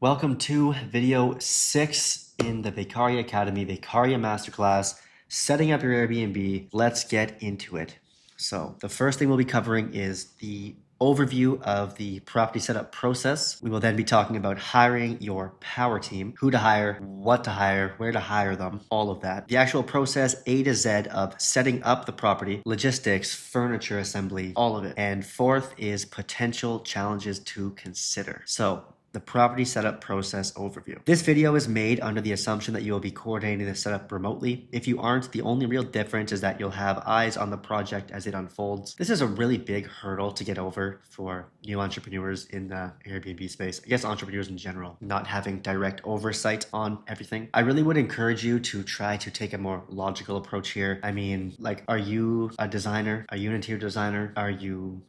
Welcome to video 6 in the Vacarya Academy, Vacarya Masterclass, setting up your Airbnb. Let's get into it. So the first thing we'll be covering is the overview of the property setup process. We will then be talking about hiring your power team, who to hire, what to hire, where to hire them, all of that. The actual process A to Z of setting up the property, logistics, furniture assembly, all of it. And fourth is potential challenges to consider. So the property setup process overview. This video is made under the assumption that you will be coordinating the setup remotely. If you aren't, the only real difference is that you'll have eyes on the project as it unfolds. This is a really big hurdle to get over for new entrepreneurs in the Airbnb space. I guess entrepreneurs in general, not having direct oversight on everything. I really would encourage you to try to take a more logical approach here. I mean, like, are you a designer? Are you an interior designer? Are you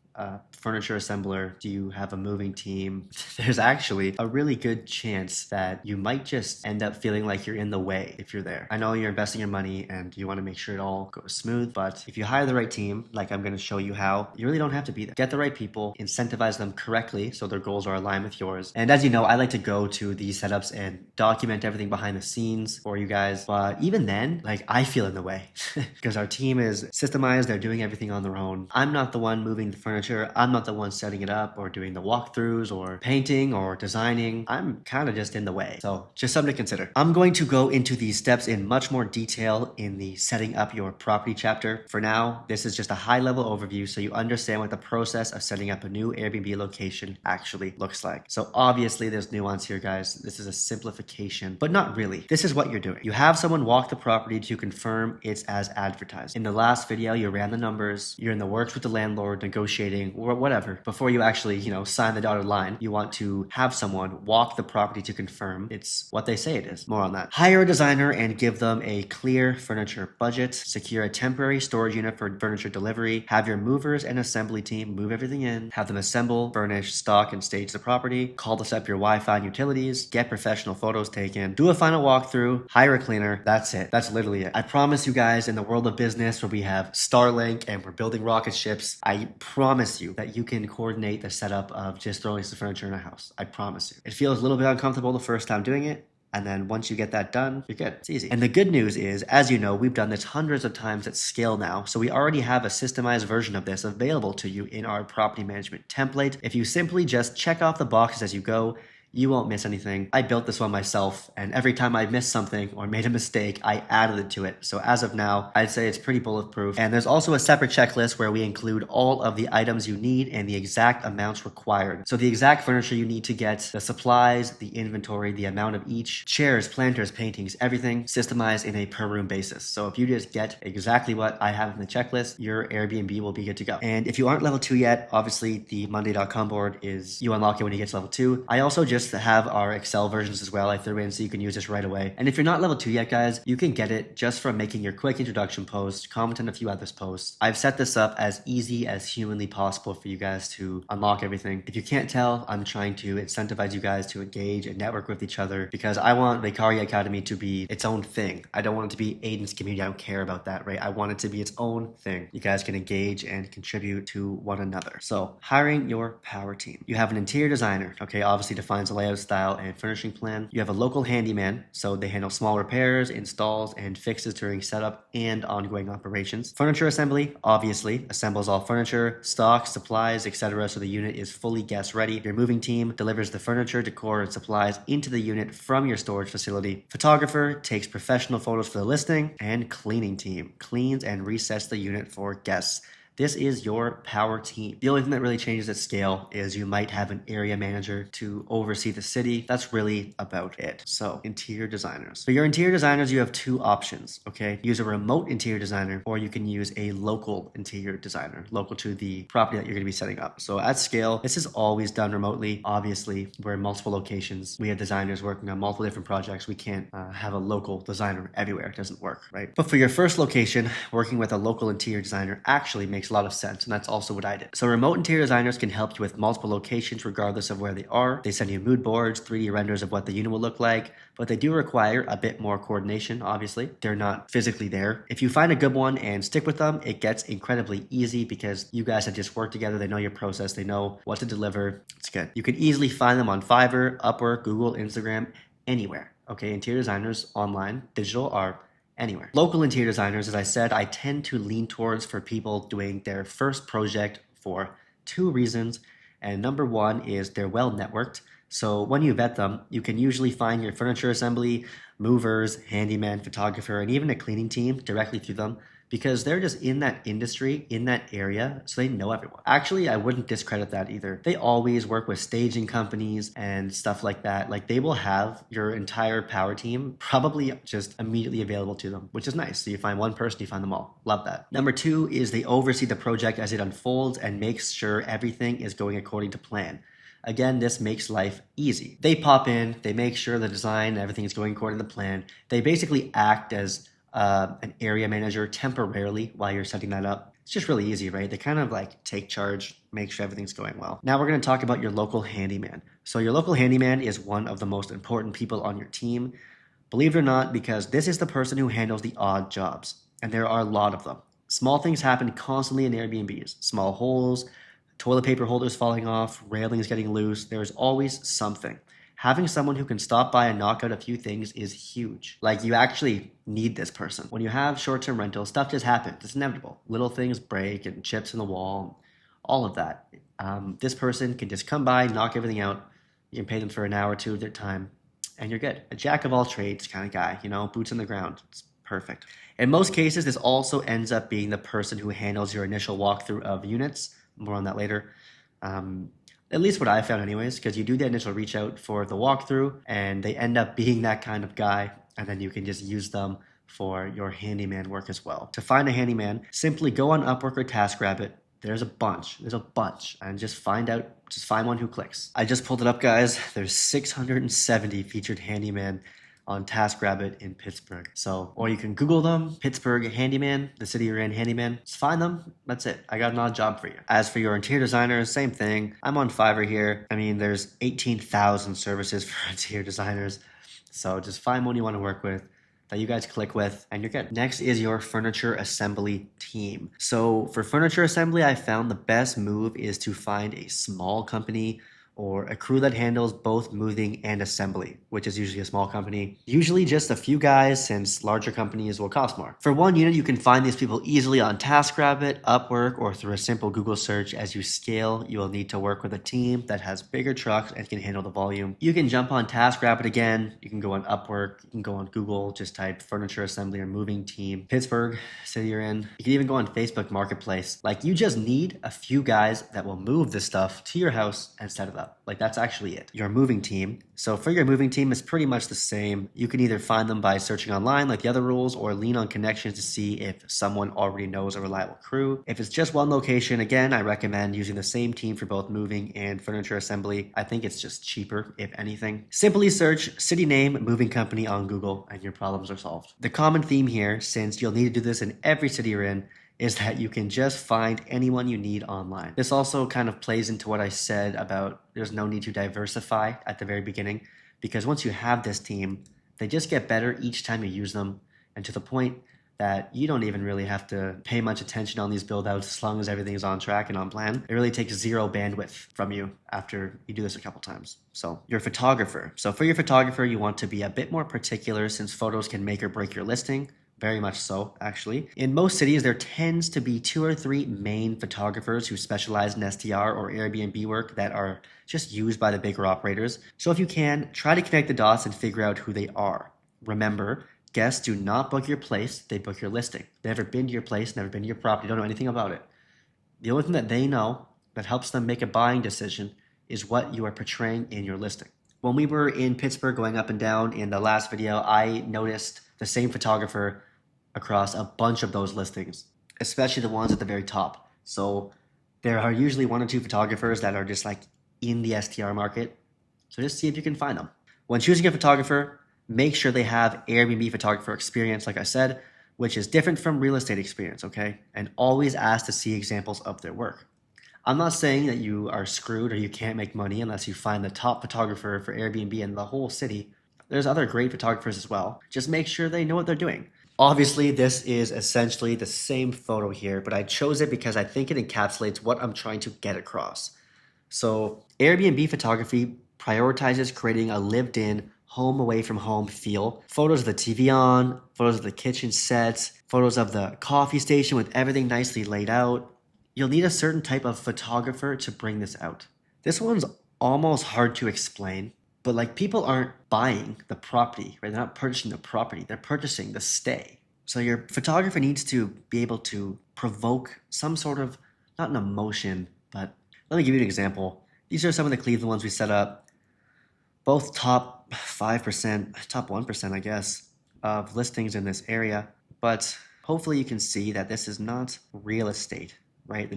furniture assembler? Do you have a moving team? There's actually a really good chance that you might just end up feeling like you're in the way if you're there. I know you're investing your money and you want to make sure it all goes smooth, but if you hire the right team, like I'm going to show you how, you really don't have to be there. Get the right people, incentivize them correctly so their goals are aligned with yours. And as you know, I like to go to these setups and document everything behind the scenes for you guys. But even then, like, I feel in the way because our team is systemized. They're doing everything on their own. I'm not the one moving the furniture. I'm not the one setting it up or doing the walkthroughs or painting or designing. I'm kind of just in the way. So just something to consider. I'm going to go into these steps in much more detail in the setting up your property chapter. For now, this is just a high level overview so you understand what the process of setting up a new Airbnb location actually looks like. So obviously there's nuance here, guys. This is a simplification, but not really. This is what you're doing. You have someone walk the property to confirm it's as advertised. In the last video, you ran the numbers. You're in the works with the landlord, negotiating or whatever. Before you actually, sign the dotted line, you want to have someone walk the property to confirm it's what they say it is. More on that. Hire a designer and give them a clear furniture budget. Secure a temporary storage unit for furniture delivery. Have your movers and assembly team move everything in. Have them assemble, furnish, stock, and stage the property. Call to set up your Wi-Fi and utilities. Get professional photos taken. Do a final walkthrough. Hire a cleaner. That's it. That's literally it. I promise you guys, in the world of business where we have Starlink and we're building rocket ships, I promise you that you can coordinate the setup of just throwing some furniture in a house. I promise you. It feels a little bit uncomfortable the first time doing it. And then once you get that done, you're good. It's easy. And the good news is, as you know, we've done this hundreds of times at scale now. So we already have a systemized version of this available to you in our property management template. If you simply just check off the boxes as you go, you won't miss anything. I built this one myself, and every time I missed something or made a mistake, I added it to it. So as of now, I'd say it's pretty bulletproof. And there's also a separate checklist where we include all of the items you need and the exact amounts required. So the exact furniture you need to get, the supplies, the inventory, the amount of each, chairs, planters, paintings, everything systemized in a per room basis. So if you just get exactly what I have in the checklist, your Airbnb will be good to go. And if you aren't level 2 yet, obviously the Monday.com board is, you unlock it when you get to level 2. I also just have our Excel versions as well. I threw in so you can use this right away. And if you're not level 2 yet, guys, you can get it just from making your quick introduction post, comment on a few others posts. I've set this up as easy as humanly possible for you guys to unlock everything. If you can't tell, I'm trying to incentivize you guys to engage and network with each other because I want Vacarya Academy to be its own thing. I don't want it to be Aiden's community. I don't care about that, right? I want it to be its own thing. You guys can engage and contribute to one another. So hiring your power team. You have an interior designer, okay, obviously defines a layout, style, and furnishing plan. You have a local handyman, so they handle small repairs, installs, and fixes during setup and ongoing operations. Furniture assembly, obviously, assembles all furniture, stock, supplies, etc. so the unit is fully guest ready. Your moving team delivers the furniture, decor, and supplies into the unit from your storage facility. Photographer takes professional photos for the listing, and cleaning team cleans and resets the unit for guests. This is your power team. The only thing that really changes at scale is you might have an area manager to oversee the city. That's really about it. So interior designers. For your interior designers, you have two options, okay? Use a remote interior designer or you can use a local interior designer, local to the property that you're gonna be setting up. So at scale, this is always done remotely. Obviously, we're in multiple locations. We have designers working on multiple different projects. We can't have a local designer everywhere. It doesn't work, right? But for your first location, working with a local interior designer actually makes makes a lot of sense, and that's also what I did. So remote interior designers can help you with multiple locations regardless of where they are. They send you mood boards, 3D renders of what the unit will look like, but they do require a bit more coordination, obviously. They're not physically there. If you find a good one and stick with them, it gets incredibly easy because you guys have just worked together. They know your process. They know what to deliver. It's good. You can easily find them on Fiverr, Upwork, Google, Instagram, anywhere. Okay, interior designers online, digital are anywhere. Local interior designers, as I said, I tend to lean towards for people doing their first project for 2 reasons. And number 1 is they're well networked. So when you vet them, you can usually find your furniture assembly, movers, handyman, photographer, and even a cleaning team directly through them because they're just in that industry, in that area, so they know everyone. Actually, I wouldn't discredit that either. They always work with staging companies and stuff like that. Like they will have your entire power team probably just immediately available to them, which is nice. So you find one person, you find them all. Love that. Number 2 is they oversee the project as it unfolds and makes sure everything is going according to plan. Again, this makes life easy. They pop in, they make sure the design and everything is going according to the plan. They basically act as an area manager temporarily while you're setting that up. It's just really easy, right? They kind of like take charge, make sure everything's going well. Now we're going to talk about your local handyman. So your local handyman is one of the most important people on your team. Believe it or not, because this is the person who handles the odd jobs. And there are a lot of them. Small things happen constantly in Airbnbs. Small holes, toilet paper holders falling off, railings getting loose. There's always something. Having someone who can stop by and knock out a few things is huge. Like you actually need this person. When you have short-term rentals, stuff just happens. It's inevitable. Little things break and chips in the wall, all of that. This person can just come by, knock everything out. You can pay them for an hour or 2 of their time and you're good. A jack of all trades kind of guy, boots on the ground. It's perfect. In most cases, this also ends up being the person who handles your initial walkthrough of units. More on that later. At least what I found anyways, because you do the initial reach out for the walkthrough and they end up being that kind of guy and then you can just use them for your handyman work as well. To find a handyman, simply go on Upwork or TaskRabbit. There's a bunch, and just find one who clicks. I just pulled it up, guys. There's 670 featured handyman on TaskRabbit in Pittsburgh. So, or you can Google them, Pittsburgh handyman, the city you're in, handyman. Just find them. That's it. I got an odd job for you. As for your interior designers, same thing. I'm on Fiverr here. I mean, there's 18,000 services for interior designers. So just find one you want to work with that you guys click with and you're good. Next is your furniture assembly team. So for furniture assembly, I found the best move is to find a small company or a crew that handles both moving and assembly, which is usually a small company. Usually just a few guys since larger companies will cost more. For one unit, you can find these people easily on TaskRabbit, Upwork, or through a simple Google search. As you scale, you will need to work with a team that has bigger trucks and can handle the volume. You can jump on TaskRabbit again. You can go on Upwork. You can go on Google, just type furniture assembly or moving team, Pittsburgh, city you're in. You can even go on Facebook Marketplace. Like you just need a few guys that will move this stuff to your house and set it up. Like that's actually it. Your moving team. So for your moving team, it's pretty much the same. You can either find them by searching online like the other rules or lean on connections to see if someone already knows a reliable crew. If it's just one location, again, I recommend using the same team for both moving and furniture assembly. I think it's just cheaper, if anything. Simply search city name, moving company on Google and your problems are solved. The common theme here, since you'll need to do this in every city you're in, is that you can just find anyone you need online. This also kind of plays into what I said about there's no need to diversify at the very beginning, because once you have this team, they just get better each time you use them, and to the point that you don't even really have to pay much attention on these build outs as long as everything is on track and on plan. It really takes 0 bandwidth from you after you do this a couple times. So your photographer. So for your photographer, you want to be a bit more particular since photos can make or break your listing. Very much so, actually. In most cities, there tends to be 2 or 3 main photographers who specialize in STR or Airbnb work that are just used by the bigger operators. So if you can, try to connect the dots and figure out who they are. Remember, guests do not book your place, they book your listing. They've never been to your place, never been to your property, don't know anything about it. The only thing that they know that helps them make a buying decision is what you are portraying in your listing. When we were in Pittsburgh going up and down in the last video, I noticed the same photographer across a bunch of those listings, especially the ones at the very top. So there are usually 1 or 2 photographers that are just like in the STR market. So just see if you can find them. When choosing a photographer, make sure they have Airbnb photographer experience, like I said. which is different from real estate experience, okay? And always ask to see examples of their work. I'm not saying that you are screwed or you can't make money unless you find the top photographer for Airbnb in the whole city. There's other great photographers as well. Just make sure they know what they're doing. Obviously, this is essentially the same photo here, but I chose it because I think it encapsulates what I'm trying to get across. So Airbnb photography prioritizes creating a lived-in, home away from home feel. Photos of the TV on, photos of the kitchen sets, photos of the coffee station with everything nicely laid out. You'll need a certain type of photographer to bring this out. This one's almost hard to explain, but like people aren't buying the property, right? They're not purchasing the property, they're purchasing the stay. So your photographer needs to be able to provoke some sort of, not an emotion, but let me give you an example. These are some of the Cleveland ones we set up. Both top 5%, top 1%, I guess, of listings in this area. But hopefully you can see that this is not real estate, right?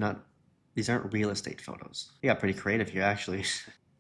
These aren't real estate photos. We got pretty creative here, actually. Do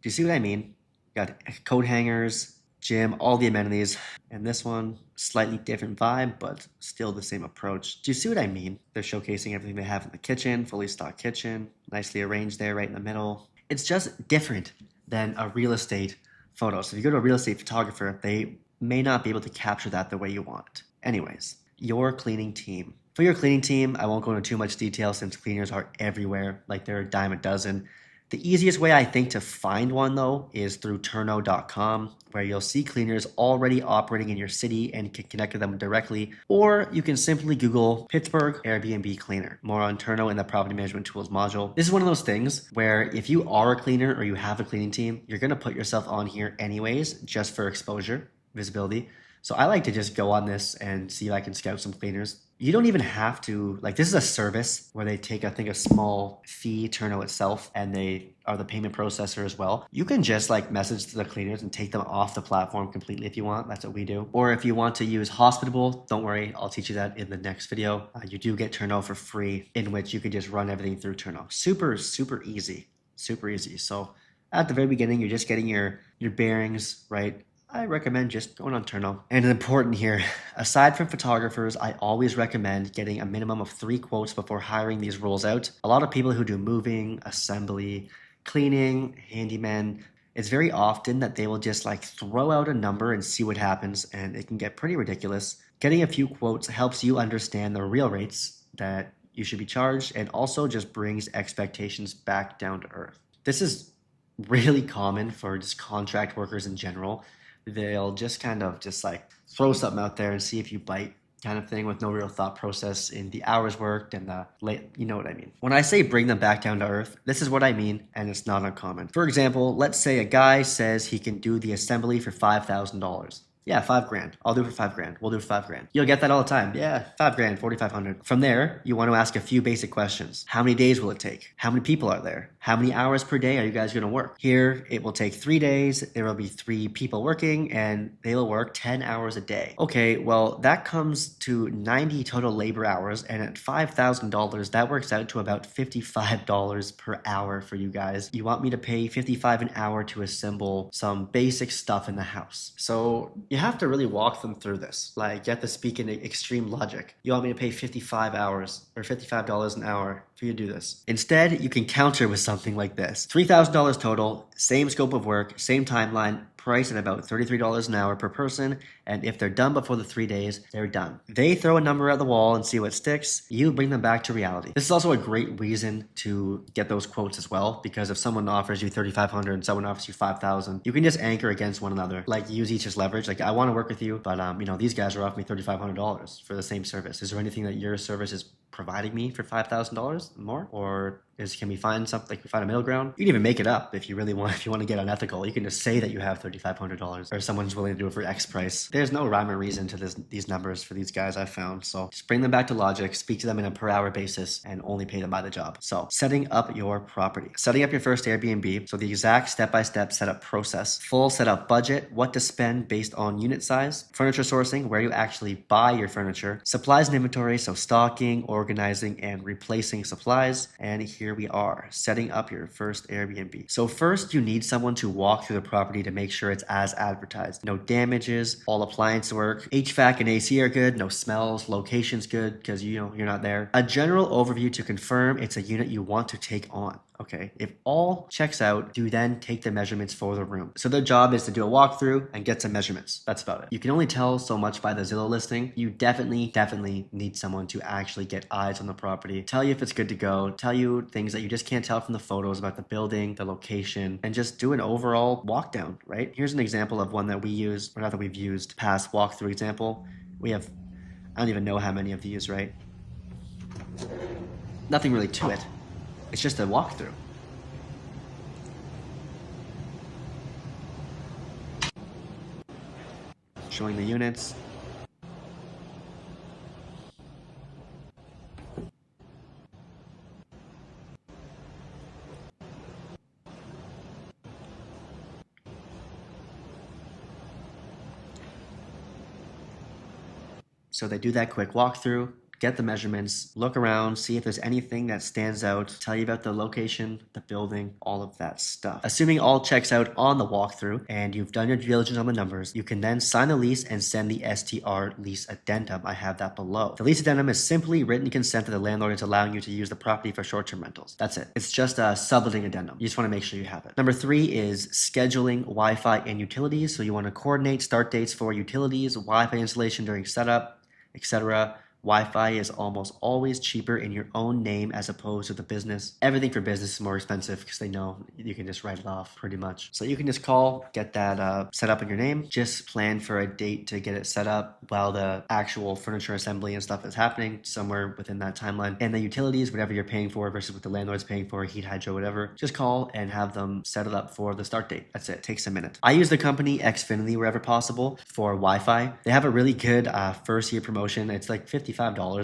you see what I mean? Got coat hangers, gym, all the amenities. And this one, slightly different vibe, but still the same approach. Do you see what I mean? They're showcasing everything they have in the kitchen, fully stocked kitchen, nicely arranged there right in the middle. It's just different than a real estate photo. So if you go to a real estate photographer, they may not be able to capture that the way you want. Anyways, your cleaning team. For your cleaning team, I won't go into too much detail since cleaners are everywhere, like they're a dime a dozen. The easiest way I think to find one though is through turno.com, where you'll see cleaners already operating in your city and can connect with them directly, or you can simply Google Pittsburgh Airbnb cleaner. More on Turno in the property management tools module. This is one of those things where if you are a cleaner or you have a cleaning team, you're going to put yourself on here anyways, just for exposure, visibility. So I like to just go on this and see if I can scout some cleaners. You don't even have to, like, this is a service where they take, I think, a small fee, Turno itself, and they are the payment processor as well. You can just like message the cleaners and take them off the platform completely if you want. That's what we do. Or if you want to use Hospitable, don't worry, I'll teach you that in the next video. You do get Turno for free, in which you can just run everything through Turno. Super, super easy. Super easy. So at the very beginning, you're just getting your bearings, right? I recommend just going on Turno. And important here, aside from photographers, I always recommend getting a minimum of 3 quotes before hiring these roles out. A lot of people who do moving, assembly, cleaning, handyman, it's very often that they will just like throw out a number and see what happens, and it can get pretty ridiculous. Getting a few quotes helps you understand the real rates that you should be charged, and also just brings expectations back down to earth. This is really common for just contract workers in general. They'll just kind of just like throw something out there and see if you bite, kind of thing, with no real thought process in the hours worked and the late, you know what I mean. When I say bring them back down to earth, this is what I mean, and it's not uncommon. For example, let's say a guy says he can do the assembly for $5,000. Yeah, $5,000. I'll do it for $5,000. We'll do it for $5,000. You'll get that all the time. Yeah, $5,000, $4,500. From there, you want to ask a few basic questions. How many days will it take? How many people are there? How many hours per day are you guys going to work? Here, it will take 3 days. There will be 3 people working, and they will work 10 hours a day. Okay, well, that comes to 90 total labor hours, and at $5,000, that works out to about $55 per hour for you guys. You want me to pay $55 an hour to assemble some basic stuff in the house. So you have to really walk them through this. Like, you have to speak in extreme logic. You want me to pay 55 hours or $55 an hour for you to do this. Instead, you can counter with something like this. $3,000 total, same scope of work, same timeline, price at about $33 an hour per person, and if they're done before the 3 days, they're done. They throw a number at the wall and see what sticks. You bring them back to reality. This is also a great reason to get those quotes as well, because if someone offers you $3,500 and someone offers you $5,000, you can just anchor against one another. Like, use each as leverage. Like, I want to work with you, but these guys are offering me $3,500 for the same service. Is there anything that your service is providing me for $5,000 more? Or can we find something, like we find a middle ground? You can even make it up if you really want. If you want to get unethical, you can just say that you have $3,500 or someone's willing to do it for X price. There's no rhyme or reason to these numbers for these guys, I've found. So just bring them back to logic, speak to them in a per hour basis, and only pay them by the job. So setting up your property, setting up your first Airbnb. So the exact step-by-step setup process, full setup budget, what to spend based on unit size, furniture sourcing, where you actually buy your furniture, supplies and inventory, so stocking, organizing, and replacing supplies. And here here we are, setting up your first Airbnb. So first, you need someone to walk through the property to make sure it's as advertised. No damages, all appliance work, HVAC and AC are good, no smells, location's good because you're not there. A general overview to confirm it's a unit you want to take on. Okay, if all checks out, you then take the measurements for the room. So their job is to do a walkthrough and get some measurements. That's about it. You can only tell so much by the Zillow listing. You definitely need someone to actually get eyes on the property, tell you if it's good to go, tell you things that you just can't tell from the photos about the building, the location, and just do an overall walk down, right? Here's an example of one that we use, or not that we've used, past walkthrough example. We have, I don't even know how many of these, right? Nothing really to it. It's just a walkthrough. Showing the units. So they do that quick walkthrough, get the measurements, look around, see if there's anything that stands out, tell you about the location, the building, all of that stuff. Assuming all checks out on the walkthrough and you've done your due diligence on the numbers, you can then sign the lease and send the STR lease addendum. I have that below. The lease addendum is simply written consent that the landlord is allowing you to use the property for short-term rentals. That's it. It's just a subletting addendum. You just want to make sure you have it. Number 3 is scheduling Wi-Fi and utilities. So you want to coordinate start dates for utilities, Wi-Fi installation during setup, etc. Wi-Fi is almost always cheaper in your own name as opposed to the business. Everything for business is more expensive because they know you can just write it off pretty much. So you can just call, get that set up in your name. Just plan for a date to get it set up while the actual furniture assembly and stuff is happening somewhere within that timeline. And the utilities, whatever you're paying for versus what the landlord's paying for, heat, hydro, whatever, just call and have them set it up for the start date. That's it. Takes a minute. I use the company Xfinity wherever possible for Wi-Fi. They have a really good first year promotion. It's like $55,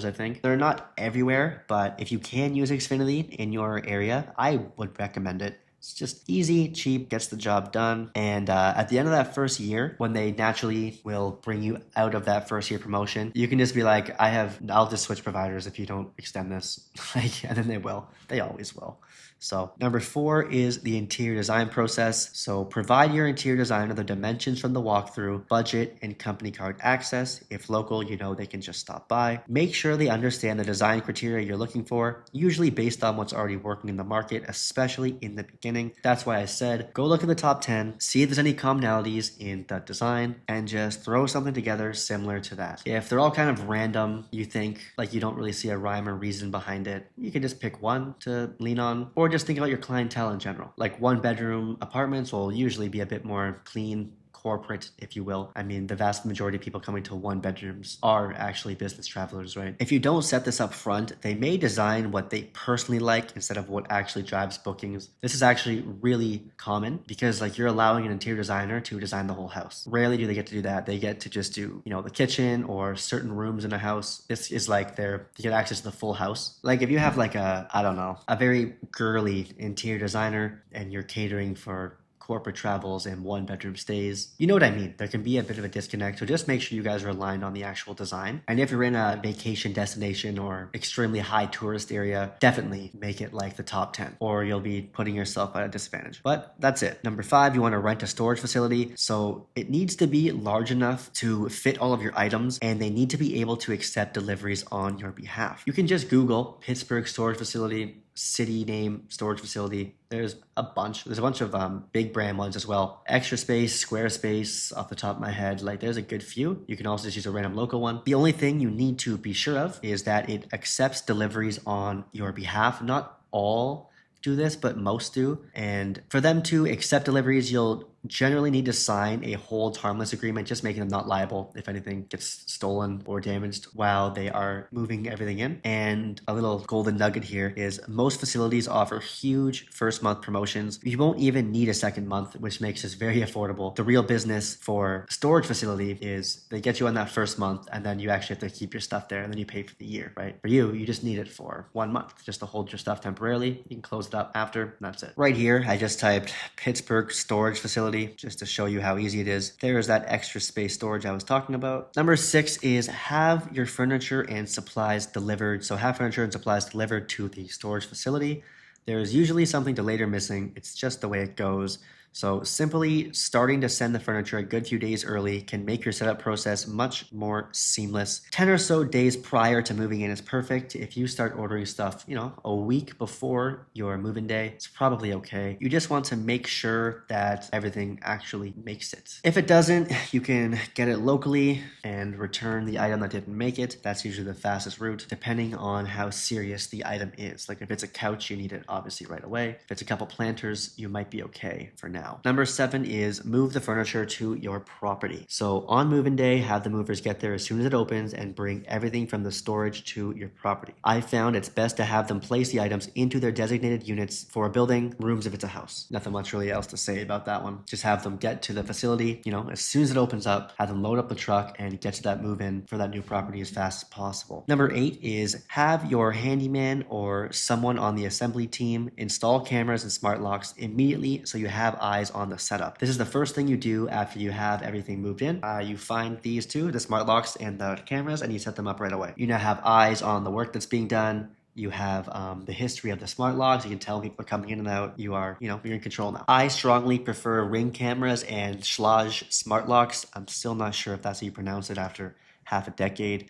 I think. They're not everywhere, but if you can use Xfinity in your area, I would recommend it. It's just easy, cheap, gets the job done. And at the end of that first year, when they naturally will bring you out of that first year promotion, you can just be like, I'll just switch providers if you don't extend this. And then they will. They always will. So number 4 is the interior design process. So provide your interior designer the dimensions from the walkthrough, budget, and company card access. If local, they can just stop by. Make sure they understand the design criteria you're looking for, usually based on what's already working in the market, especially in the beginning. That's why I said, go look at the top 10, see if there's any commonalities in the design, and just throw something together similar to that. If they're all kind of random, you think like you don't really see a rhyme or reason behind it, you can just pick one to lean on, or just think about your clientele in general. Like 1-bedroom apartments will usually be a bit more clean, corporate, if you will. I mean, the vast majority of people coming to 1-bedrooms are actually business travelers, right? If you don't set this up front, they may design what they personally like instead of what actually drives bookings. This is actually really common because you're allowing an interior designer to design the whole house. Rarely do they get to do that. They get to just do, the kitchen or certain rooms in a house. This is you get access to the full house. If you have a very girly interior designer and you're catering for corporate travels and 1-bedroom stays. You know what I mean? There can be a bit of a disconnect. So just make sure you guys are aligned on the actual design. And if you're in a vacation destination or extremely high tourist area, definitely make it like the top 10 or you'll be putting yourself at a disadvantage. But that's it. Number 5, you want to rent a storage facility. So it needs to be large enough to fit all of your items and they need to be able to accept deliveries on your behalf. You can just Google Pittsburgh storage facility, city name, storage facility. There's a bunch of big brand ones as well. Extra Space, Squarespace, off the top of my head, there's a good few. You can also just use a random local one. The only thing you need to be sure of is that it accepts deliveries on your behalf. Not all do this, but most do. And for them to accept deliveries, you'll generally need to sign a hold harmless agreement, just making them not liable if anything gets stolen or damaged while they are moving everything in. And a little golden nugget here is most facilities offer huge first month promotions. You won't even need a second month, which makes this very affordable. The real business for storage facility is they get you on that first month and then you actually have to keep your stuff there and then you pay for the year, right? For you just need it for 1 month just to hold your stuff temporarily. You can close it up after and that's it. Right here, I just typed Pittsburgh storage facility just to show you how easy it is. There's that Extra Space storage I was talking about. Number 6 is have your furniture and supplies delivered. So have furniture and supplies delivered to the storage facility. There is usually something delayed or missing. It's just the way it goes. So simply starting to send the furniture a good few days early can make your setup process much more seamless. 10 or so days prior to moving in is perfect. If you start ordering stuff, a week before your move-in day, it's probably okay. You just want to make sure that everything actually makes it. If it doesn't, you can get it locally and return the item that didn't make it. That's usually the fastest route, depending on how serious the item is. Like if it's a couch, you need it obviously right away. If it's a couple planters, you might be okay for now. Number 7 is move the furniture to your property. So on move-in day, have the movers get there as soon as it opens and bring everything from the storage to your property. I found it's best to have them place the items into their designated units for a building, rooms if it's a house. Nothing much really else to say about that one. Just have them get to the facility, as soon as it opens up, have them load up the truck and get to that move-in for that new property as fast as possible. Number 8 is have your handyman or someone on the assembly team install cameras and smart locks immediately so you have eyes on the setup. This is the first thing you do after you have everything moved in. You find these two, the smart locks and the cameras, and you set them up right away. You now have eyes on the work that's being done. You have the history of the smart locks. You can tell people are coming in and out. You're in control now. I strongly prefer Ring cameras and Schlage smart locks. I'm still not sure if that's how you pronounce it after half a decade.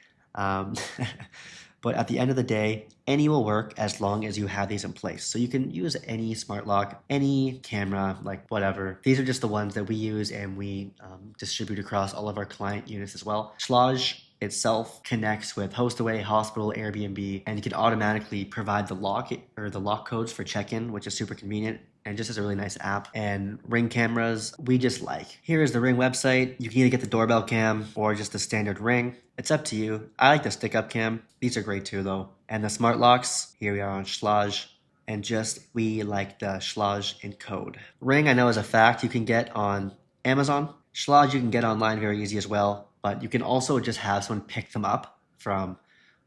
But at the end of the day, any will work as long as you have these in place. So you can use any smart lock, any camera, like whatever. These are just the ones that we use and we distribute across all of our client units as well. Schlage itself connects with HostAway, Hospital, Airbnb, and you can automatically provide the lock or the lock codes for check-in, which is super convenient and just is a really nice app. And Ring cameras, we just like. Here is the Ring website. You can either get the doorbell cam or just the standard Ring. It's up to you. I like the stick-up cam. These are great too though. And the smart locks, here we are on Schlage. And we like the Schlage in code. Ring, I know is a fact you can get on Amazon. Schlage you can get online very easy as well. But you can also just have someone pick them up from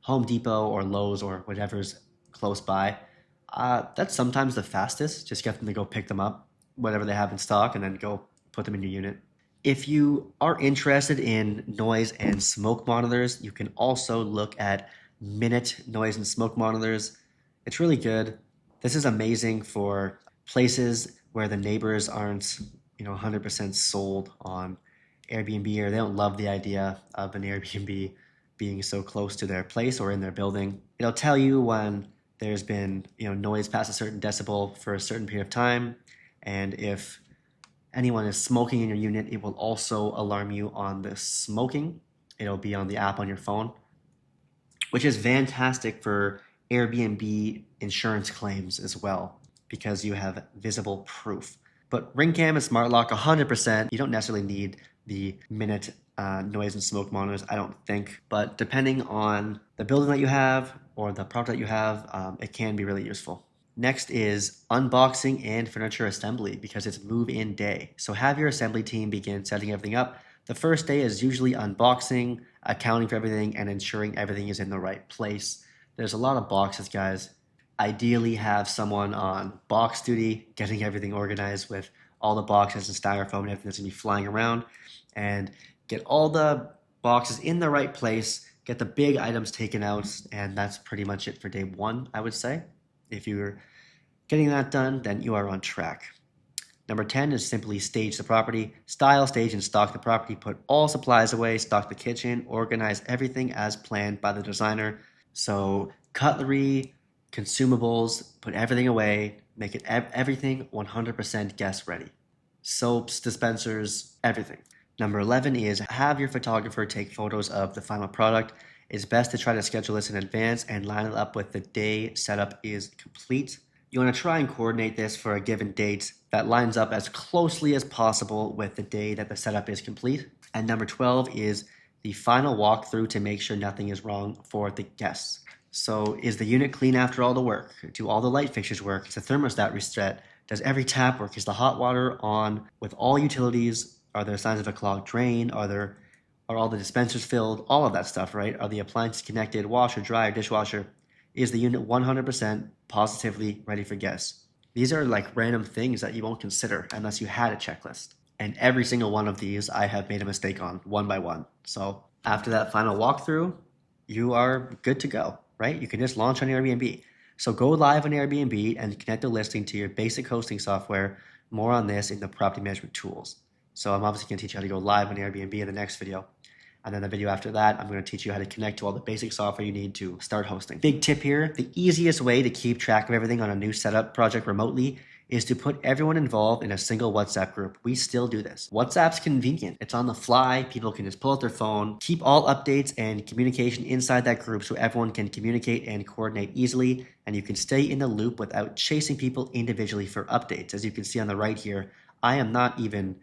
Home Depot or Lowe's or whatever's close by. That's sometimes the fastest. Just get them to go pick them up, whatever they have in stock, and then go put them in your unit. If you are interested in noise and smoke monitors, you can also look at Minute noise and smoke monitors. It's really good. This is amazing for places where the neighbors aren't, 100% sold on Airbnb, or they don't love the idea of an Airbnb being so close to their place or in their building. It'll tell you when there's been noise past a certain decibel for a certain period of time, and if anyone is smoking in your unit, it will also alarm you on the smoking. It'll be on the app on your phone, which is fantastic for Airbnb insurance claims as well, because you have visible proof. But Ring Cam and Smart Lock, 100%. You don't necessarily need the Minute noise and smoke monitors, I don't think. But depending on the building that you have or the product that you have, it can be really useful. Next is unboxing and furniture assembly, because it's move-in day. So have your assembly team begin setting everything up. The first day is usually unboxing, accounting for everything, and ensuring everything is in the right place. There's a lot of boxes, guys. Ideally have someone on box duty, getting everything organized with all the boxes and styrofoam and everything that's going to be flying around, and get all the boxes in the right place, get the big items taken out, and that's pretty much it for day 1, I would say. If you're getting that done, then you are on track. Number 10 is simply stage the property. Style, stage, and stock the property. Put all supplies away, stock the kitchen, organize everything as planned by the designer. So cutlery, consumables, put everything away, make it everything 100% guest ready. Soaps, dispensers, everything. Number 11 is have your photographer take photos of the final product. It's best to try to schedule this in advance and line it up with the day setup is complete. You want to try and coordinate this for a given date that lines up as closely as possible with the day that the setup is complete. And number 12 is the final walkthrough to make sure nothing is wrong for the guests. So is the unit clean after all the work? Do all the light fixtures work? Is the thermostat reset? Does every tap work? Is the hot water on with all utilities? Are there signs of a clogged drain? Are all the dispensers filled? All of that stuff, right? Are the appliances connected? Washer, dryer, dishwasher? Is the unit 100% positively ready for guests? These are like random things that you won't consider unless you had a checklist. And every single one of these I have made a mistake on one by one. So after that final walkthrough, you are good to go, right? You can just launch on Airbnb. So go live on Airbnb and connect the listing to your basic hosting software. More on this in the property management tools. So I'm obviously going to teach you how to go live on Airbnb in the next video. And then the video after that, I'm going to teach you how to connect to all the basic software you need to start hosting. Big tip here, the easiest way to keep track of everything on a new setup project remotely is to put everyone involved in a single WhatsApp group. We still do this. WhatsApp's convenient. It's on the fly. People can just pull out their phone, keep all updates and communication inside that group so everyone can communicate and coordinate easily, and you can stay in the loop without chasing people individually for updates. As you can see on the right here, I am not even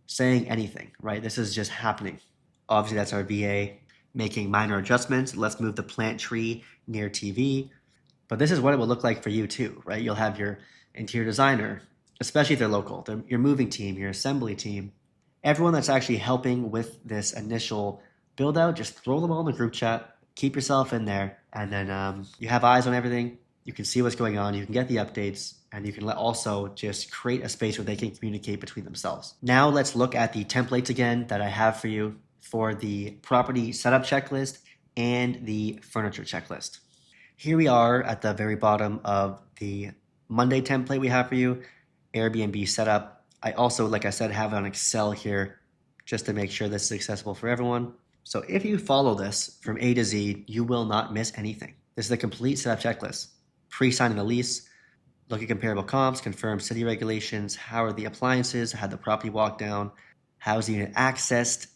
saying anything, right? This is just happening. Obviously, that's our VA making minor adjustments. Let's move the plant tree near TV. But this is what it will look like for you too, right? You'll have your interior designer, especially if they're local, your moving team, your assembly team, everyone that's actually helping with this initial build out, just throw them all in the group chat, keep yourself in there, and then you have eyes on everything. You can see what's going on, you can get the updates, and you can also just create a space where they can communicate between themselves. Now let's look at the templates again that I have for you for the property setup checklist and the furniture checklist. Here we are at the very bottom of the Monday template we have for you, Airbnb setup. I also, like I said, have it on Excel here just to make sure this is accessible for everyone. So if you follow this from A to Z, you will not miss anything. This is the complete setup checklist. Pre-signing the lease, look at comparable comps, confirm city regulations, how are the appliances, how the property walked down, how is the unit accessed,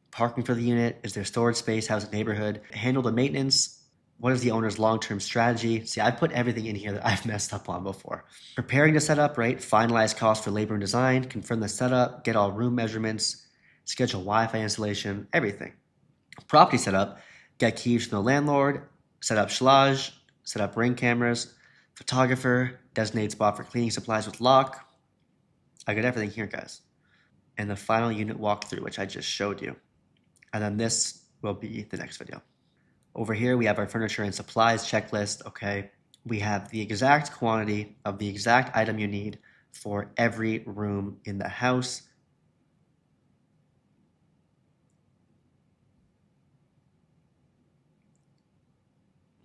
parking for the unit, is there storage space, how's the neighborhood, handle the maintenance, what is the owner's long-term strategy? See, I put everything in here that I've messed up on before. Preparing the setup, right? Finalize costs for labor and design, confirm the setup, get all room measurements, schedule Wi-Fi installation, everything. Property setup, get keys from the landlord, set up schlage, set up ring cameras, photographer, designate spot for cleaning supplies with lock. I got everything here, guys. And the final unit walkthrough, which I just showed you. And then this will be the next video. Over here, we have our furniture and supplies checklist, okay? We have the exact quantity of the exact item you need for every room in the house.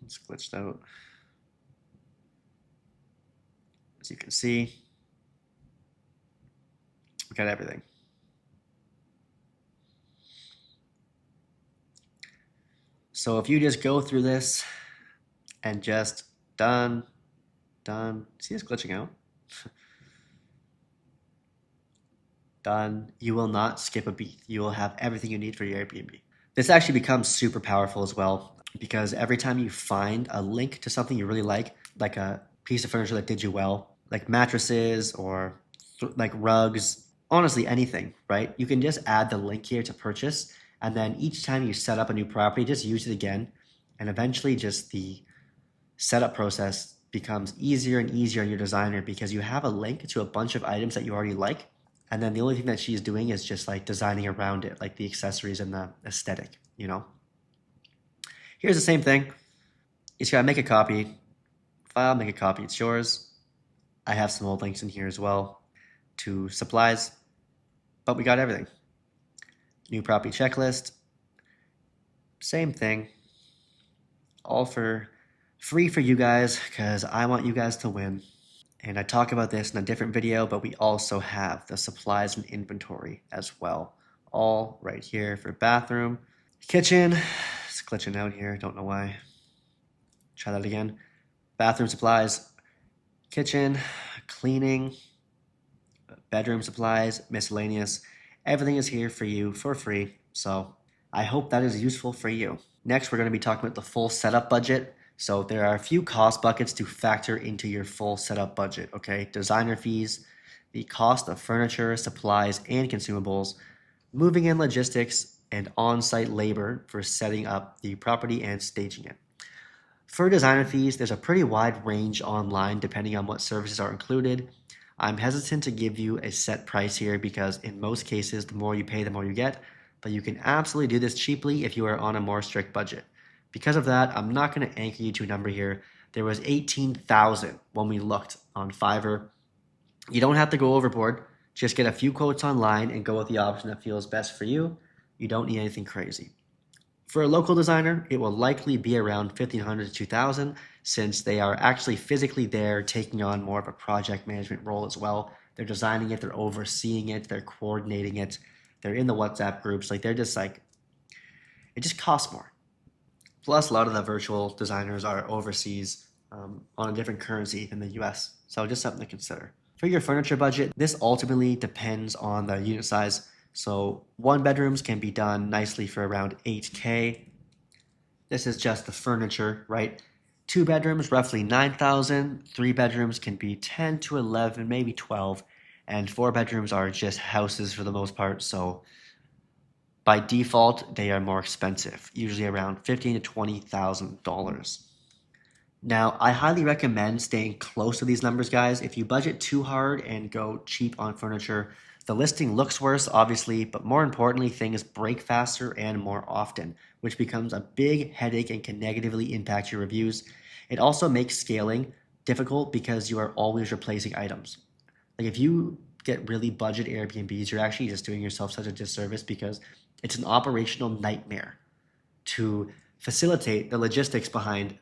It's glitched out. As you can see, we got everything. So if you just go through this and just done, see it's glitching out? Done, you will not skip a beat. You will have everything you need for your Airbnb. This actually becomes super powerful as well because every time you find a link to something you really like a piece of furniture that did you well, like mattresses or like rugs, honestly anything, right? You can just add the link here to purchase, and then each time you set up a new property, just use it again, and eventually just the setup process becomes easier and easier on your designer because you have a link to a bunch of items that you already like, and then the only thing that she's doing is just like designing around it, like the accessories and the aesthetic, you know? Here's the same thing. You just gotta make a copy, file, make a copy, it's yours. I have some old links in here as well to supplies, but we got everything. New property checklist, same thing, all for free for you guys because I want you guys to win. And I talk about this in a different video, but we also have the supplies and inventory as well, all right here for bathroom. Kitchen, it's glitching out here, don't know why. Try that again. Bathroom supplies, kitchen, cleaning, bedroom supplies, miscellaneous. Everything is here for you for free. So I hope that is useful for you. Next, we're going to be talking about the full setup budget. So there are a few cost buckets to factor into your full setup budget, okay? Designer fees, the cost of furniture, supplies, and consumables, moving in logistics, and on-site labor for setting up the property and staging it. For designer fees, there's a pretty wide range online depending on what services are included. I'm hesitant to give you a set price here because in most cases, the more you pay, the more you get, but you can absolutely do this cheaply if you are on a more strict budget. Because of that, I'm not going to anchor you to a number here. There was 18,000 when we looked on Fiverr. You don't have to go overboard. Just get a few quotes online and go with the option that feels best for you. You don't need anything crazy. For a local designer, it will likely be around 1,500 to 2,000, since they are actually physically there taking on more of a project management role as well. They're designing it, they're overseeing it, they're coordinating it, they're in the WhatsApp groups. Like they're just like, it just costs more. Plus, a lot of the virtual designers are overseas on a different currency than the US. So just something to consider. For your furniture budget, this ultimately depends on the unit size. So 1 bedrooms can be done nicely for around 8K. This is just the furniture, right? 2 bedrooms, roughly 9,000. 3 bedrooms can be 10 to 11, maybe 12. And 4 bedrooms are just houses for the most part. So by default, they are more expensive, usually around $15,000 to $20,000. Now, I highly recommend staying close to these numbers, guys. If you budget too hard and go cheap on furniture, the listing looks worse, obviously, but more importantly, things break faster and more often, which becomes a big headache and can negatively impact your reviews. It also makes scaling difficult because you are always replacing items. Like if you get really budget Airbnbs, you're actually just doing yourself such a disservice because it's an operational nightmare to facilitate the logistics behind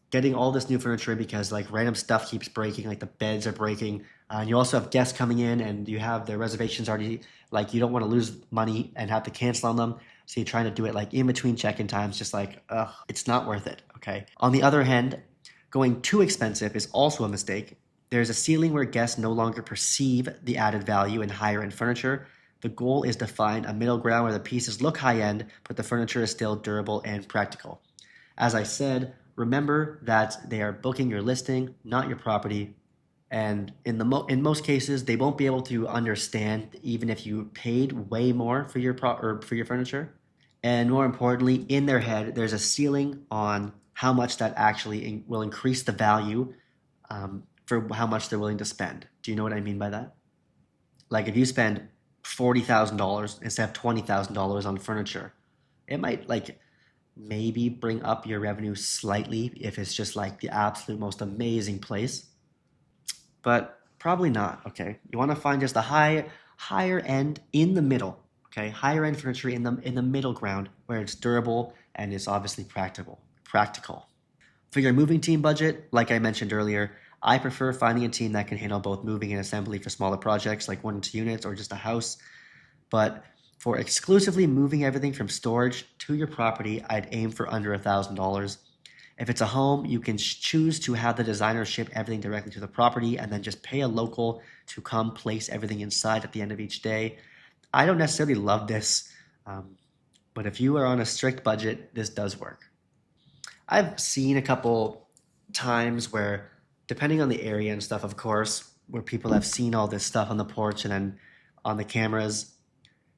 getting all this new furniture in because like random stuff keeps breaking, like the beds are breaking. And you also have guests coming in and you have their reservations already, like you don't want to lose money and have to cancel on them. So you're trying to do it like in between check-in times, just like, ugh, it's not worth it, okay? On the other hand, going too expensive is also a mistake. There's a ceiling where guests no longer perceive the added value in higher-end furniture. The goal is to find a middle ground where the pieces look high-end, but the furniture is still durable and practical. As I said, remember that they are booking your listing, not your property. And in most cases, they won't be able to understand even if you paid way more for your for your furniture. And more importantly, in their head, there's a ceiling on how much that actually will increase the value for how much they're willing to spend. Do you know what I mean by that? Like if you spend $40,000 instead of $20,000 on furniture, it might like maybe bring up your revenue slightly if it's just like the absolute most amazing place, but probably not. Okay, you want to find just a higher end in the middle. Okay, higher end furniture in the middle ground where it's durable and it's obviously practical. For your moving team budget, like I mentioned earlier, I prefer finding a team that can handle both moving and assembly for smaller projects like 1 to 2 units or just a house. But for exclusively moving everything from storage to your property, I'd aim for under $1,000. If it's a home, you can choose to have the designer ship everything directly to the property and then just pay a local to come place everything inside at the end of each day. I don't necessarily love this, but if you are on a strict budget, this does work. I've seen a couple times where, depending on the area and stuff, of course, where people have seen all this stuff on the porch and then on the cameras,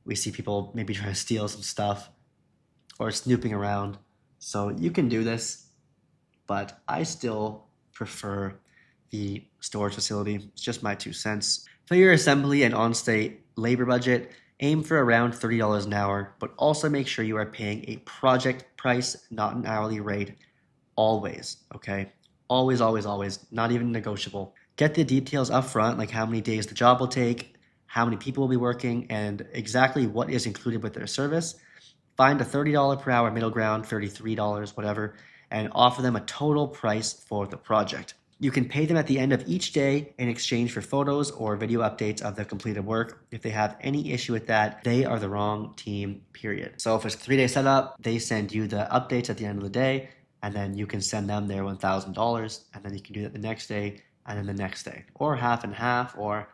we see people maybe trying to steal some stuff or snooping around. So you can do this, but I still prefer the storage facility. It's just my 2 cents. For your assembly and on-site labor budget, aim for around $30 an hour, but also make sure you are paying a project price, not an hourly rate. Always, okay? Always, always, always, not even negotiable. Get the details up front, like how many days the job will take, how many people will be working, and exactly what is included with their service. Find a $30 per hour middle ground, $33, whatever, and offer them a total price for the project. You can pay them at the end of each day in exchange for photos or video updates of the completed work. If they have any issue with that, they are the wrong team, period. So if it's a 3-day setup, they send you the updates at the end of the day, and then you can send them their $1,000, and then you can do that the next day, and then the next day, or half and half, or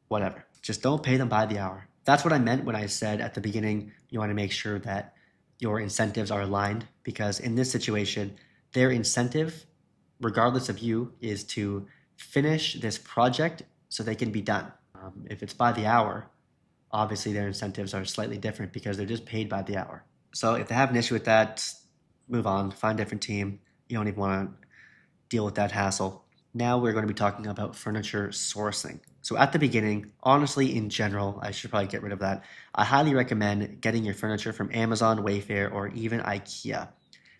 whatever. Just don't pay them by the hour. That's what I meant when I said at the beginning, you want to make sure that your incentives are aligned, because in this situation, their incentive, regardless of you, is to finish this project so they can be done. If it's by the hour, obviously their incentives are slightly different because they're just paid by the hour. So if they have an issue with that, move on, find a different team. You don't even want to deal with that hassle. Now we're going to be talking about furniture sourcing. So at the beginning, honestly, in general, I should probably get rid of that. I highly recommend getting your furniture from Amazon, Wayfair, or even IKEA.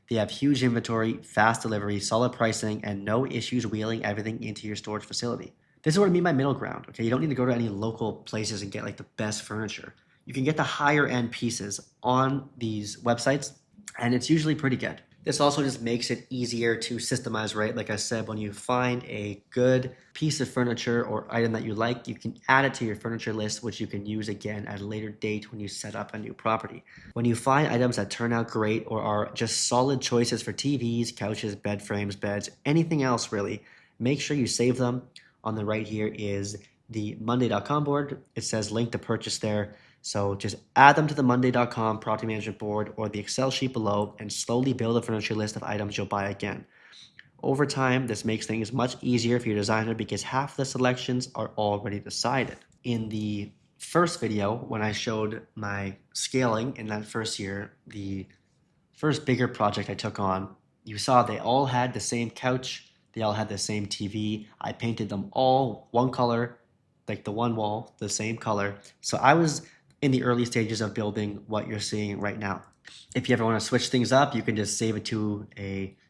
They have huge inventory, fast delivery, solid pricing, and no issues wheeling everything into your storage facility. This is what I mean by middle ground, okay? You don't need to go to any local places and get like the best furniture. You can get the higher end pieces on these websites, and it's usually pretty good. This also just makes it easier to systemize, right? Like I said, when you find a good piece of furniture or item that you like, you can add it to your furniture list, which you can use again at a later date when you set up a new property. When you find items that turn out great or are just solid choices for TVs, couches, bed frames, beds, anything else really, make sure you save them. On the right here is the Monday.com board. It says link to purchase there. So just add them to the Monday.com property management board or the Excel sheet below and slowly build a furniture list of items you'll buy again. Over time, this makes things much easier for your designer because half the selections are already decided. In the first video, when I showed my scaling in that first year, the first bigger project I took on, you saw they all had the same couch, they all had the same TV. I painted them all one color, like the one wall, the same color. So I was in the early stages of building what you're seeing right now. If you ever want to switch things up, you can just save it to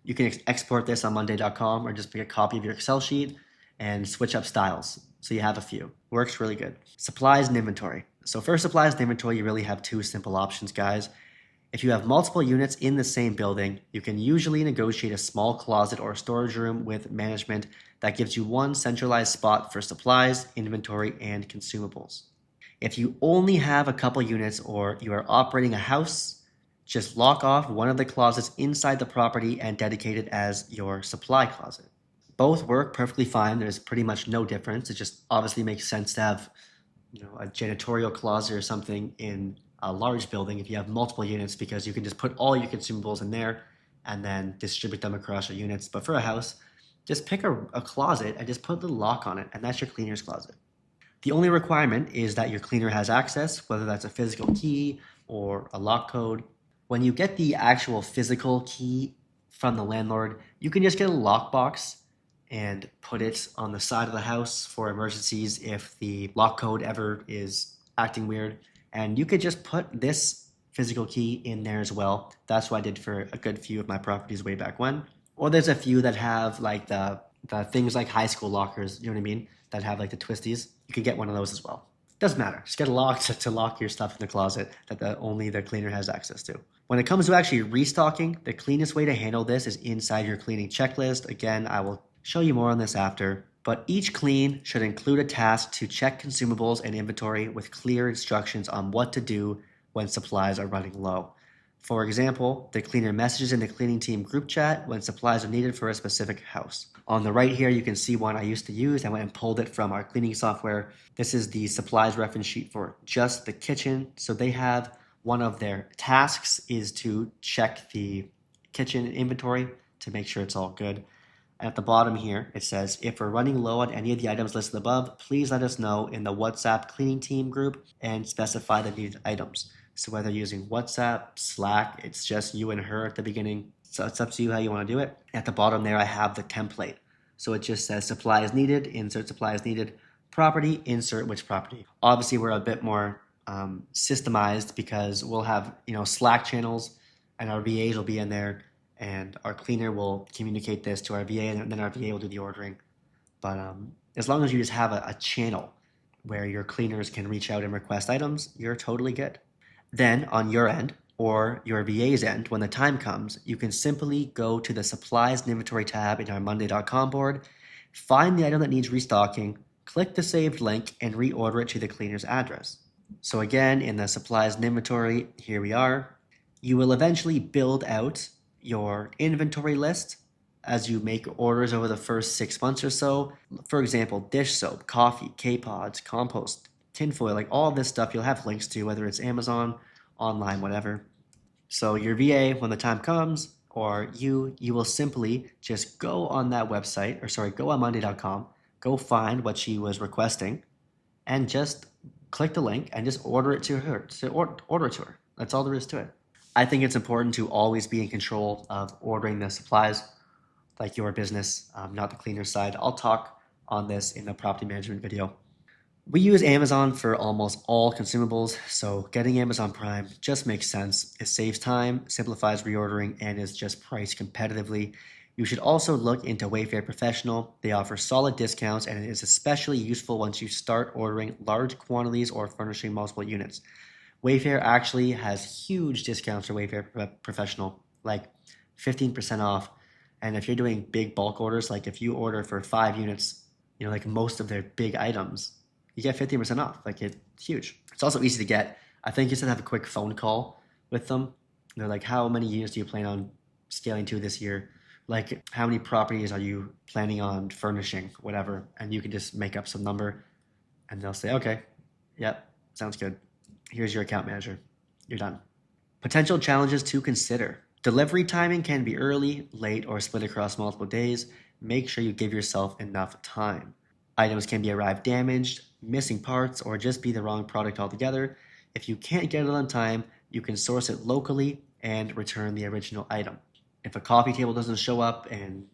you can export this on Monday.com or just make a copy of your Excel sheet and switch up styles. So you have a few. Works really good. Supplies and inventory. So for supplies and inventory, you really have two simple options, guys. If you have multiple units in the same building, you can usually negotiate a small closet or storage room with management that gives you one centralized spot for supplies, inventory, and consumables. If you only have a couple units or you are operating a house, just lock off one of the closets inside the property and dedicate it as your supply closet. Both work perfectly fine. There's pretty much no difference. It just obviously makes sense to have, a janitorial closet or something in a large building if you have multiple units because you can just put all your consumables in there and then distribute them across your units. But for a house, just pick a closet and just put the lock on it, and that's your cleaner's closet. The only requirement is that your cleaner has access, whether that's a physical key or a lock code. When you get the actual physical key from the landlord, you can just get a lockbox and put it on the side of the house for emergencies if the lock code ever is acting weird. And you could just put this physical key in there as well. That's what I did for a good few of my properties way back when. Or there's a few that have like the things like high school lockers, you know what I mean? That have like the twisties. You could get one of those as well. Doesn't matter. Just get a lock to lock your stuff in the closet that only the cleaner has access to. When it comes to actually restocking, the cleanest way to handle this is inside your cleaning checklist. Again, I will show you more on this after. But each clean should include a task to check consumables and inventory with clear instructions on what to do when supplies are running low. For example, the cleaner messages in the cleaning team group chat when supplies are needed for a specific house. On the right here, you can see one I used to use. I went and pulled it from our cleaning software. This is the supplies reference sheet for just the kitchen. So they have one of their tasks is to check the kitchen inventory to make sure it's all good. At the bottom here, it says, if we're running low on any of the items listed above, please let us know in the WhatsApp cleaning team group and specify the needed items. So whether using WhatsApp, Slack, it's just you and her at the beginning. So it's up to you how you want to do it. At the bottom there, I have the template. So it just says supplies needed, insert supplies needed, property, insert which property. Obviously, we're a bit more systemized because we'll have, Slack channels and our VAs will be in there. And our cleaner will communicate this to our VA, and then our VA will do the ordering. But as long as you just have a channel where your cleaners can reach out and request items, you're totally good. Then on your end, or your VA's end, when the time comes, you can simply go to the Supplies and Inventory tab in our Monday.com board, find the item that needs restocking, click the saved link, and reorder it to the cleaner's address. So again, in the Supplies and Inventory, here we are. You will eventually build out your inventory list as you make orders over the first 6 months or so. For example, dish soap, coffee, K-Pods, compost, tinfoil, like all this stuff you'll have links to, whether it's Amazon, online, whatever. So your VA, when the time comes, or you will simply just go on that website, go on Monday.com, go find what she was requesting, and just click the link and just order it to her. Order it to her. That's all there is to it. I think it's important to always be in control of ordering the supplies, like your business, not the cleaner side. I'll talk on this in the property management video. We use Amazon for almost all consumables, so getting Amazon Prime just makes sense. It saves time, simplifies reordering, and is just priced competitively. You should also look into Wayfair Professional. They offer solid discounts, and it is especially useful once you start ordering large quantities or furnishing multiple units. Wayfair actually has huge discounts for Wayfair Professional, like 15% off. And if you're doing big bulk orders, like if you order for 5 units, like most of their big items, you get 15% off. Like it's huge. It's also easy to get. I think you just have a quick phone call with them. They're like, how many units do you plan on scaling to this year? Like, how many properties are you planning on furnishing, whatever? And you can just make up some number and they'll say, okay, yep, sounds good. Here's your account manager. You're done. Potential challenges to consider. Delivery timing can be early, late, or split across multiple days. Make sure you give yourself enough time. Items can be arrived damaged, missing parts, or just be the wrong product altogether. If you can't get it on time, you can source it locally and return the original item. If a coffee table doesn't show up and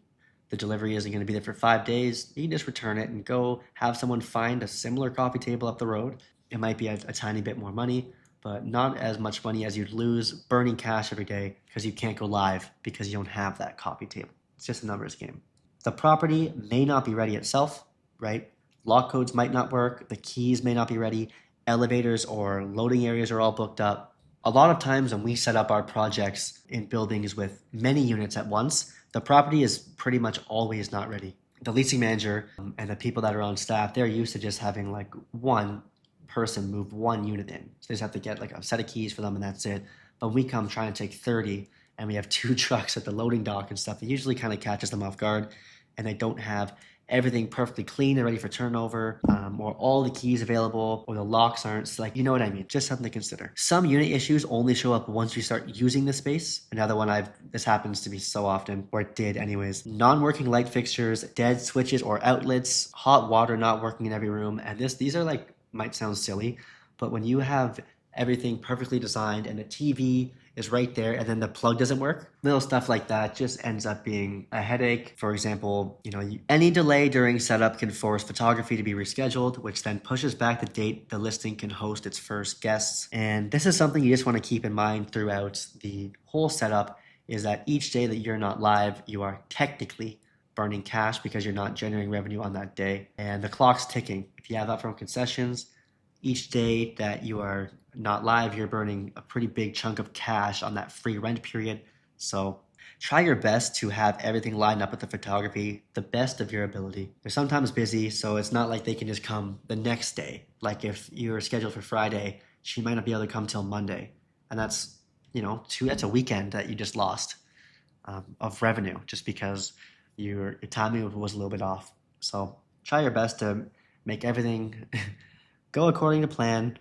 the delivery isn't going to be there for 5 days, you can just return it and go have someone find a similar coffee table up the road. It might be a tiny bit more money, but not as much money as you'd lose burning cash every day because you can't go live because you don't have that coffee table. It's just a numbers game. The property may not be ready itself, right? Lock codes might not work. The keys may not be ready. Elevators or loading areas are all booked up. A lot of times when we set up our projects in buildings with many units at once, the property is pretty much always not ready. The leasing manager and the people that are on staff, they're used to just having like one person move one unit in. So they just have to get like a set of keys for them and that's it. But we come trying to take 30 and we have 2 trucks at the loading dock and stuff. It usually kind of catches them off guard and they don't have everything perfectly clean and ready for turnover, or all the keys available, or the locks aren't, like, you know what I mean? Just something to consider. Some unit issues only show up once you start using the space. Another one this happens to me so often, or it did anyways. Non-working light fixtures, dead switches or outlets, hot water not working in every room, and these are like, might sound silly, but when you have everything perfectly designed and the TV is right there and then the plug doesn't work, little stuff like that just ends up being a headache. For example, any delay during setup can force photography to be rescheduled, which then pushes back the date the listing can host its first guests. And this is something you just want to keep in mind throughout the whole setup, is that each day that you're not live, you are technically burning cash because you're not generating revenue on that day. And the clock's ticking. If you have upfront concessions, each day that you are not live, you're burning a pretty big chunk of cash on that free rent period. So try your best to have everything lined up with the photography the best of your ability. They're sometimes busy, so it's not like they can just come the next day. Like if you're scheduled for Friday, she might not be able to come till Monday. And that's, that's a weekend that you just lost of revenue just because your timing was a little bit off. So try your best to make everything go according to plan.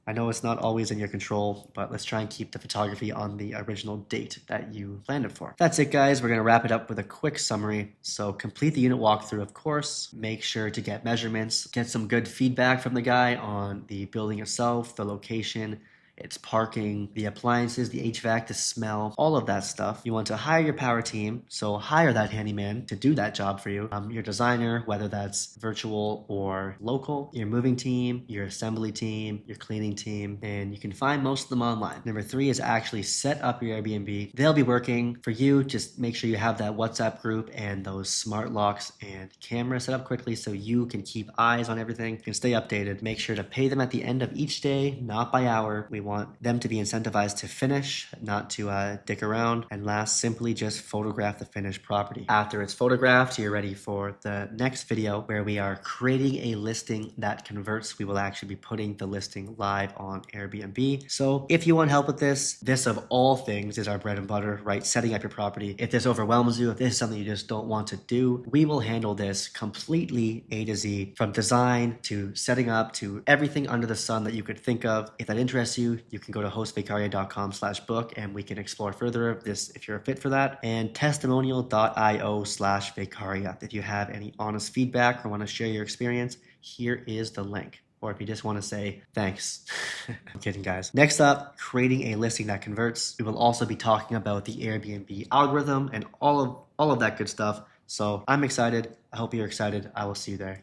I know it's not always in your control, but let's try and keep the photography on the original date that you planned it for. That's it, guys. We're going to wrap it up with a quick summary. So complete the unit walkthrough, of course. Make sure to get measurements, get some good feedback from the guy on the building itself, the location, its parking, the appliances, the HVAC, the smell, all of that stuff. You want to hire your power team, so hire that handyman to do that job for you. Your designer, whether that's virtual or local, your moving team, your assembly team, your cleaning team, and you can find most of them online. Number 3 is actually set up your Airbnb. They'll be working for you. Just make sure you have that WhatsApp group and those smart locks and camera set up quickly so you can keep eyes on everything and stay updated. Make sure to pay them at the end of each day, not by hour. We want them to be incentivized to finish, not to dick around. And last, simply just photograph the finished property. After it's photographed, you're ready for the next video where we are creating a listing that converts. We will actually be putting the listing live on Airbnb. So if you want help with this of all things is our bread and butter, right? Setting up your property. If this overwhelms you, if this is something you just don't want to do, we will handle this completely A to Z, from design to setting up to everything under the sun that you could think of. If that interests you, you can go to hostvacarya.com/book and we can explore further of this if you're a fit for that. And testimonial.io/Vacarya. If you have any honest feedback or want to share your experience, here is the link. Or if you just want to say thanks. I'm kidding, guys. Next up, creating a listing that converts. We will also be talking about the Airbnb algorithm and all of that good stuff. So I'm excited. I hope you're excited. I will see you there.